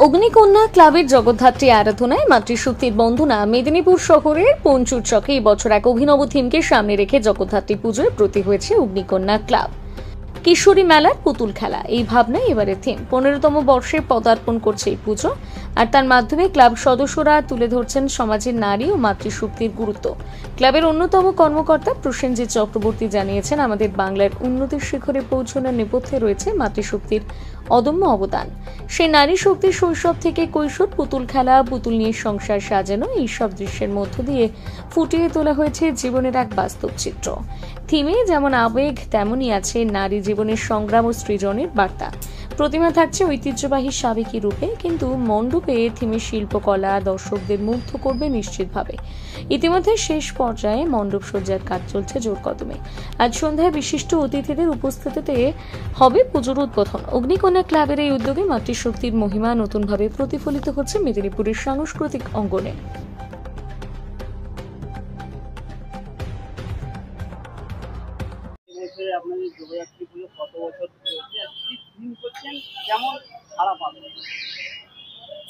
অগ্নিকন্যা ক্লাবের জগদ্ধাত্রী আরাধনায় মাতৃশক্তির বন্দনা মেদিনীপুর শহরের পঞ্চুর চকে এই বছর এক অভিনব থিমকে সামনে রেখে জগদ্ধাত্রী পুজোয় ব্রতী হয়েছে অগ্নিকন্যা ক্লাব। কিশোরী মেলার পুতুল খেলা এই ভাবনায় এবারের থিম। 15তম বর্ষে পদার্পণ করছে এই পুজো, আর তার মাধ্যমে ক্লাব সদস্যরা তুলে ধরছেন সমাজের নারী ও মাতৃশক্তির গুরুত্ব। ক্লাবের অন্যতম কর্মকর্তা প্রসেনজিৎ চক্রবর্তী জানিয়েছেন, আমাদের বাংলার উন্নতির শিখরে পৌঁছানোর নেপথ্যে রয়েছে মাতৃশক্তির অদম্য অবদান। সেই নারী শক্তির শৈশব থেকে কৈশোর, পুতুল খেলা, পুতুল নিয়ে সংসার সাজানো, এইসব দৃশ্যের মধ্য দিয়ে ফুটিয়ে তোলা হয়েছে জীবনের এক বাস্তব চিত্র। থিমে যেমন আবেগ, তেমনই আছে নারী জীবনের সংগ্রাম ও সৃজনের বার্তা। প্রতিমা থাকছে ঐতিহ্যবাহী সাবেকি রূপে, কিন্তু মণ্ডপে থিমের শিল্পকলা দর্শকদের মুগ্ধ করবে নিশ্চিতভাবে। ইতিমধ্যে শেষ পর্যায়ে মণ্ডপ সজ্জার কাজ চলছে জোর কদমে। আজ সন্ধ্যায় বিশিষ্ট অতিথিদের উপস্থিতিতে হবে পুজোর উদ্বোধন। অগ্নিকন্যা ক্লাবের এই উদ্যোগে মাতৃশক্তির মহিমা নতুনভাবে প্রতিফলিত হচ্ছে মেদিনীপুরের সাংস্কৃতিক অঙ্গনে।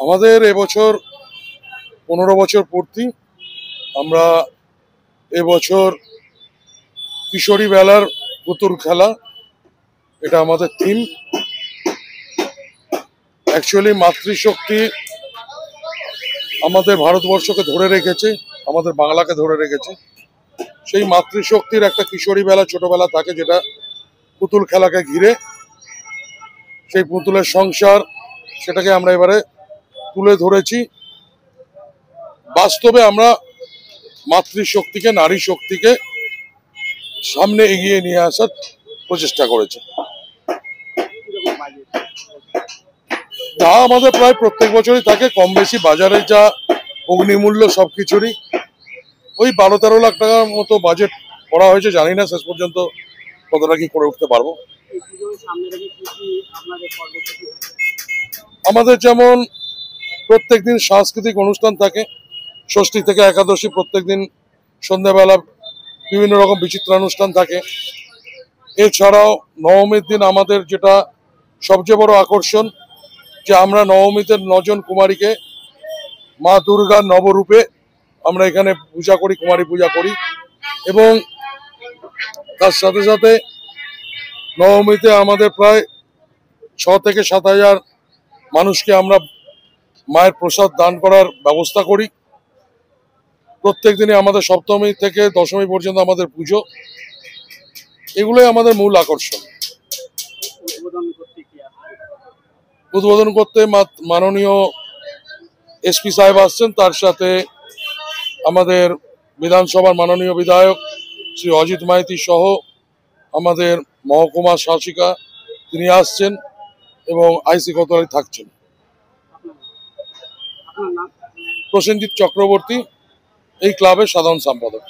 আমাদের এবছর 15 বছর পূর্তি। আমরা এবছর কিশোরী বেলার পুতুল খেলা, এটা আমাদের থিম। অ্যাকচুয়ালি মাতৃশক্তি আমাদের ভারতবর্ষকে ধরে রেখেছে, আমাদের বাংলাকে ধরে রেখেছে। সেই মাতৃশক্তির একটা কিশোরী বেলা, ছোটবেলা থাকে, যেটা পুতুল খেলাকে ঘিরে। সেই পুতুলের সংসার, সেটাকে আমরা এবারে তুলে ধরেছি। বাস্তবে আমরা মাতৃশক্তিকে, নারী শক্তিকে সামনে এগিয়ে নিয়ে আসার প্রচেষ্টা করেছি। তা আমাদের প্রায় প্রত্যেক বছরই থাকে, কম বেশি বাজারে যা অগ্নিমূল্য সবকিছুরই ওই 12-13 লাখ টাকার মতো বাজেট করা হয়েছে। জানি না শেষ পর্যন্ত কতটা কি করে উঠতে পারবো। আমাদের যেমন প্রত্যেকদিন সাংস্কৃতিক অনুষ্ঠান থাকে, ষষ্ঠী থেকে একাদশী প্রত্যেকদিন সন্ধ্যাবেলা বিভিন্ন রকম বিচিত্রানুষ্ঠান থাকে। এছাড়াও নবমীর দিন আমাদের যেটা সবচেয়ে বড় আকর্ষণ, যে আমরা নবমীতে 9 জন কুমারীকে মা দুর্গার নবরূপে আমরা এখানে পূজা করি, কুমারী পূজা করি। এবং তার সাথে সাথে নবমীতে আমাদের প্রায় 6 থেকে 7 হাজার মানুষকে আমরা মায়ের প্রসাদ দান করার ব্যবস্থা করি। প্রত্যেক দিনই আমাদের সপ্তমী থেকে দশমী পর্যন্ত আমাদের পুজো। এগুলোই আমাদের মূল আকর্ষণ। উদ্বোধন করতে মাননীয় এসপি সাহেব আসছেন, তার সাথে আমাদের বিধানসভার মাননীয় বিধায়ক শ্রী অজিত মাইতি সহ আমাদের মহকুমা শাসিকা তিনি আসছেন এবং আইসি কোতোয়ালি থাকছেন। প্রসেনজিৎ চক্রবর্তী, এই ক্লাবের সাধারণ সম্পাদক।